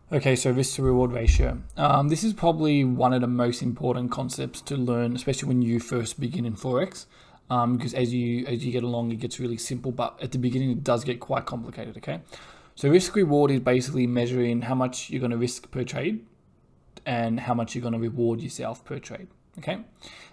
Okay, so risk to reward ratio. This is probably one of the most important concepts to learn, especially when you first begin in Forex. Because as you get along, it gets really simple, but at the beginning it does get quite complicated. Okay, so risk reward is basically measuring how much you're going to risk per trade and how much you're going to reward yourself per trade. Okay,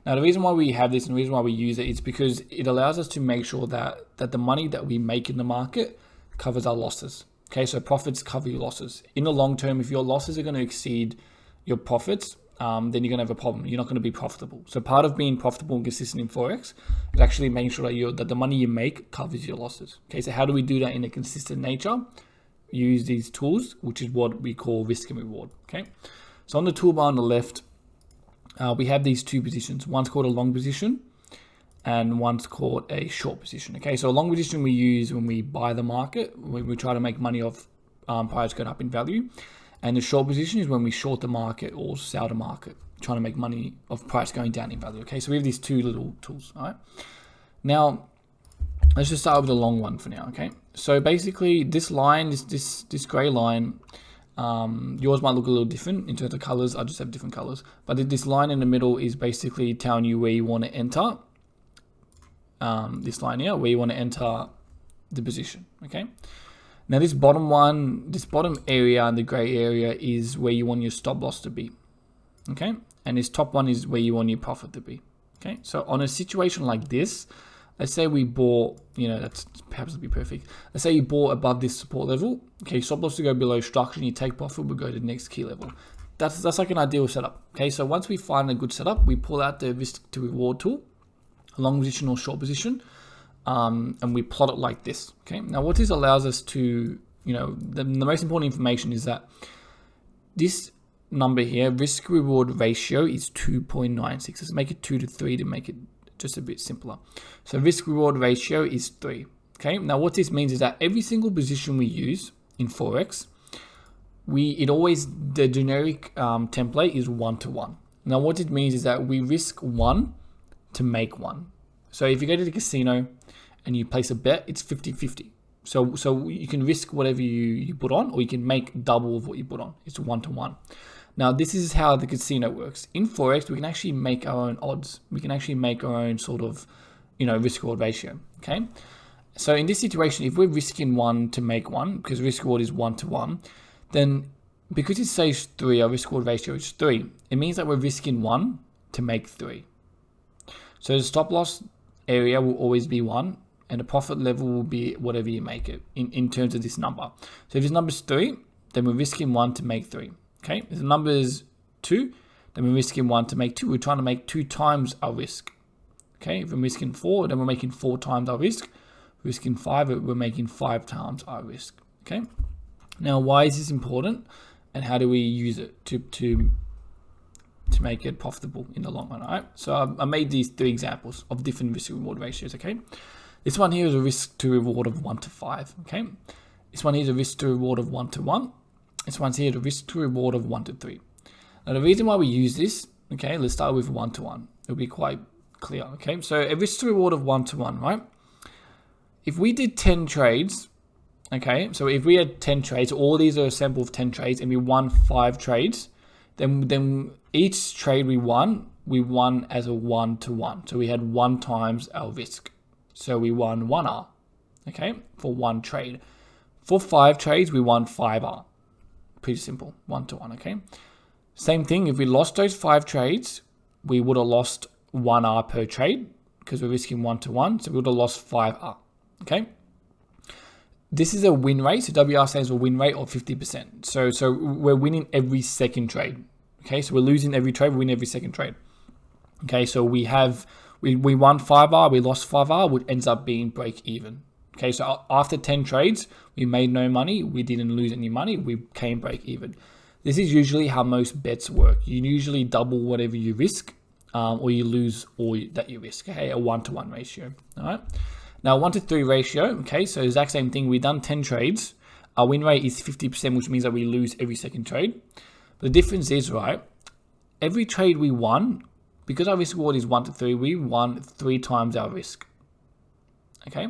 now the reason why we have this and the reason why we use it is because it allows us to make sure that the money that we make in the market covers our losses. Okay, so profits cover your losses. In the long term, if your losses are going to exceed your profits, then you're going to have a problem. You're not going to be profitable. So part of being profitable and consistent in Forex is actually making sure that the money you make covers your losses. Okay, so how do we do that in a consistent nature? Use these tools, which is what we call risk and reward. Okay, so on the toolbar on the left, we have these two positions. One's called a long position and one's called a short position. Okay, so a long position we use when we buy the market, when we try to make money off price going up in value. And the short position is when we short the market or sell the market, trying to make money off price going down in value. Okay, so we have these two little tools. All right, now let's just start with the long one for now. Okay, so basically this line, this gray line, yours might look a little different in terms of colors. I just have different colors, but this line in the middle is basically telling you where you want to enter. This line here, where you want to enter the position. Okay, now this bottom one, this bottom area and the gray area is where you want your stop loss to be. Okay, and this top one is where you want your profit to be. Okay, so on a situation like this, let's say we bought, that's perhaps to be perfect. Let's say you bought above this support level. Okay, stop loss to go below structure and you take profit, we'll go to the next key level. That's like an ideal setup. Okay, so once we find a good setup, we pull out the risk to reward tool, a long position or short position, and we plot it like this. Okay, now what this allows us to, the most important information is that this number here, risk reward ratio, is 2.96. Let's make it 2 to 3 to make it just a bit simpler. So risk reward ratio is 3. Okay, now what this means is that every single position we use in Forex, the generic template is 1 to 1. Now what it means is that we risk 1 to make 1. So if you go to the casino and you place a bet, it's 50-50. So you can risk whatever you put on, or you can make double of what you put on. It's 1 to 1. Now this is how the casino works. In Forex, we can actually make our own odds. We can actually make our own sort of, risk reward ratio. Okay. So in this situation, if we're risking 1 to make 1, because risk reward is 1 to 1, then because it says 3, our risk reward ratio is 3, it means that we're risking 1 to make 3. So the stop loss area will always be 1, and the profit level will be whatever you make it in terms of this number. So if this number is 3, then we're risking 1 to make 3. Okay, if the number is 2, then we're risking 1 to make 2. We're trying to make 2 times our risk. Okay, if we're risking 4, then we're making 4 times our risk. Risking 5, we're making 5 times our risk. Okay, now why is this important, and how do we use it to make it profitable in the long run? All right, so I made these 3 examples of different risk reward ratios. Okay, this one here is a risk to reward of 1 to 5. Okay, this one here is a risk to reward of 1 to 1. This one's here, the risk to reward of 1 to 3. Now the reason why we use this, okay, let's start with 1 to 1. It'll be quite clear. Okay, so a risk to reward of 1 to 1, right? If we did 10 trades, okay, so if we had 10 trades, all these are a sample of 10 trades, and we won 5 trades, then each trade we won as a 1 to 1. So we had 1 times our risk. So we won 1R, okay, for 1 trade. For 5 trades, we won 5R. Pretty simple, 1 to 1, okay? Same thing, if we lost those 5 trades, we would have lost 1R per trade because we're risking 1 to 1, so we would have lost 5R, okay? This is a win rate, so WR stands for win rate of 50%. So we're winning every second trade, okay? So we're losing every trade, we win every second trade. Okay, so we won 5R, we lost 5R, which ends up being break even. Okay, so after 10 trades, we made no money, we didn't lose any money, we came break even. This is usually how most bets work. You usually double whatever you risk, or you lose all that you risk, okay, a 1 to 1 ratio, all right? Now 1 to 3 ratio, okay, so exact same thing, we've done 10 trades, our win rate is 50%, which means that we lose every second trade. But the difference is, right, every trade we won, because our risk reward is 1 to 3, we won 3 times our risk, okay?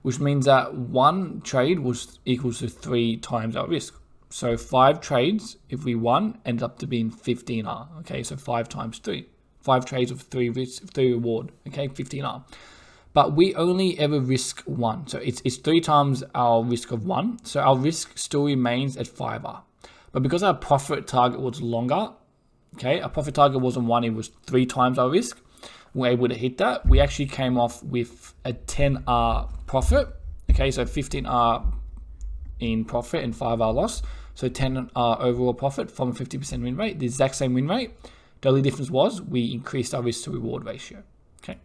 Which means that 1 trade was equals to 3 times our risk. So 5 trades, if we won, ended up to being 15R. Okay, so 5 times 3. 5 trades of 3 reward. Okay, 15R. But we only ever risk 1. So it's 3 times our risk of 1. So our risk still remains at 5R. But because our profit target was longer, okay, our profit target wasn't 1, it was 3 times our risk. We're able to hit that. We actually came off with a 10R profit. Okay, so 15R in profit and 5R loss. So 10R overall profit from a 50% win rate, the exact same win rate. The only difference was we increased our risk to reward ratio. Okay.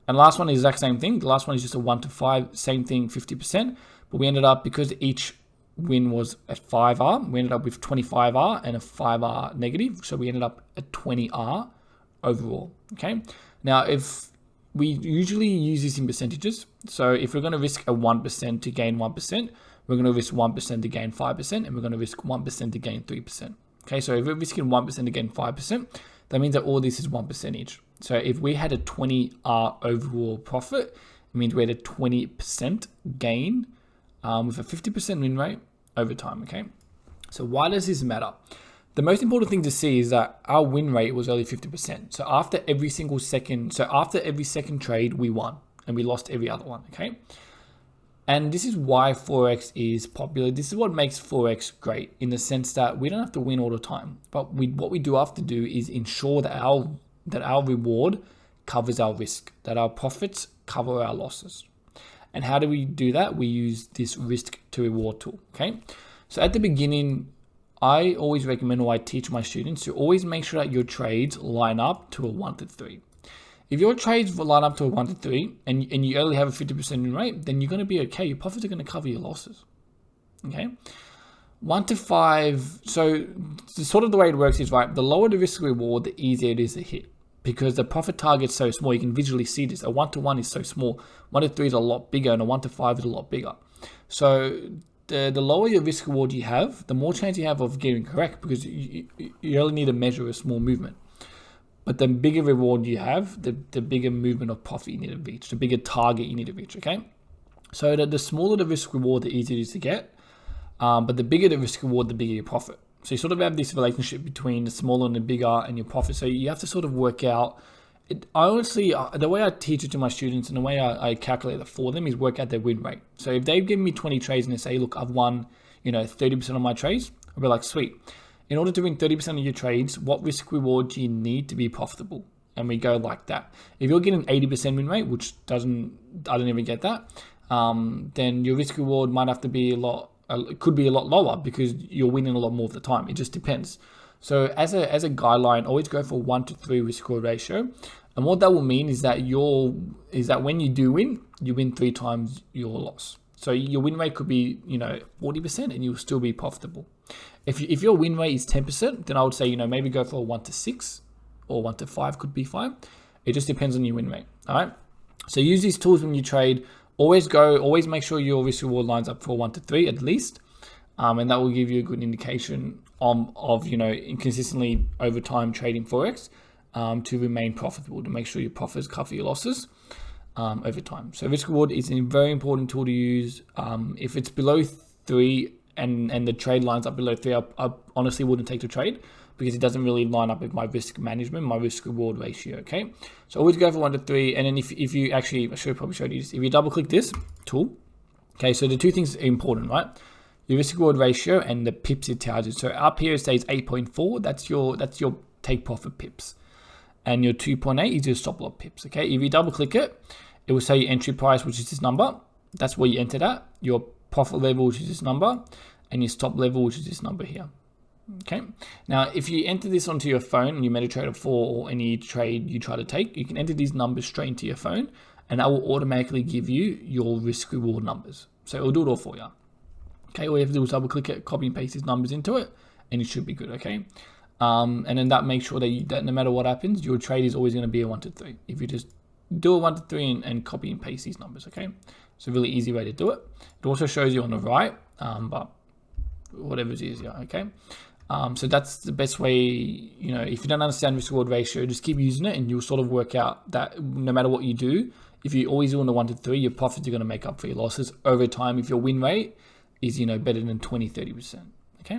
And the last one is the exact same thing. The last one is just a 1 to 5, same thing, 50%. But we ended up, because each win was at 5R, we ended up with 25R and a 5R negative. So we ended up at 20R overall. Okay. Now, if we usually use this in percentages, so if we're going to risk a 1% to gain 1%, we're going to risk 1% to gain 5%, and we're going to risk 1% to gain 3%. Okay, so if we're risking 1% to gain 5%, that means that all this is 1% each. So if we had a 20R overall profit, it means we had a 20% gain with a 50% win rate over time. Okay, so why does this matter? The most important thing to see is that our win rate was only 50%. So after every second trade, we won, and we lost every other one. Okay. And this is why Forex is popular. This is what makes Forex great, in the sense that we don't have to win all the time. But what we do have to do is ensure that our reward covers our risk, that our profits cover our losses. And how do we do that? We use this risk to reward tool. Okay. So at the beginning, I always recommend, or I teach my students, to always make sure that your trades line up to a 1 to 3. If your trades line up to a 1 to 3 and you only have a 50% win rate, then you're going to be okay. Your profits are going to cover your losses. Okay. 1 to 5. So sort of the way it works is, right, the lower the risk reward, the easier it is to hit, because the profit target's so small. You can visually see this. A 1 to 1 is so small. 1 to 3 is a lot bigger, and a 1 to 5 is a lot bigger. So the lower your risk reward you have, the more chance you have of getting correct, because you only need to measure a small movement. But the bigger reward you have, the bigger movement of profit you need to reach, the bigger target you need to reach, okay? So the smaller the risk reward, the easier it is to get. But the bigger the risk reward, the bigger your profit. So you sort of have this relationship between the smaller and the bigger and your profit. So you have to sort of work out. I honestly, the way I teach it to my students and the way I calculate it for them is work out their win rate. So if they've given me 20 trades and they say, look, I've won, 30% of my trades, I'll be like, sweet. In order to win 30% of your trades, what risk reward do you need to be profitable? And we go like that. If you're getting 80% win rate, which I don't even get that, then your risk reward might have to be could be a lot lower, because you're winning a lot more of the time. It just depends. So as a guideline, always go for 1 to 3 risk reward ratio. And what that will mean is that when you do win, you win 3 times your loss. So your win rate could be, 40%, and you'll still be profitable. If your win rate is 10%, then I would say, maybe go for a 1 to 6 or 1 to 5 could be fine. It just depends on your win rate. All right. So use these tools when you trade. Always make sure your risk reward lines up for 1 to 3 at least. And that will give you a good indication of consistently over time trading Forex to remain profitable, to make sure your profits cover your losses over time. So risk reward is a very important tool to use. If it's below 3 and the trade lines up below 3, I honestly wouldn't take the trade, because it doesn't really line up with my risk management, my risk reward ratio. Okay, so always go for 1 to 3. And then if you actually, I should probably show you this. If you double click this tool, okay, so the two things are important, right? Your risk reward ratio and the pips it tells you. So up here it says 8.4. That's your take profit pips, and your 2.8 is your stop loss pips. Okay, if you double click it, it will say your entry price, which is this number. That's where you enter that. Your profit level, which is this number, and your stop level, which is this number here. Okay. Now, if you enter this onto your phone and you MetaTrader 4 or any trade you try to take, you can enter these numbers straight into your phone, and that will automatically give you your risk reward numbers. So it will do it all for you. Okay. All you have to do is double click it, copy and paste these numbers into it, and it should be good. Okay. And then that makes sure that no matter what happens, your trade is always going to be a 1 to 3. If you just do a 1 to 3 and copy and paste these numbers. Okay. It's a really easy way to do it. It also shows you on the right, but whatever's easier. Okay. So that's the best way. If you don't understand risk reward ratio, just keep using it, and you'll sort of work out that no matter what you do, if you always do on the 1 to 3, your profits are going to make up for your losses over time if your win rate is better than 20-30%. Okay.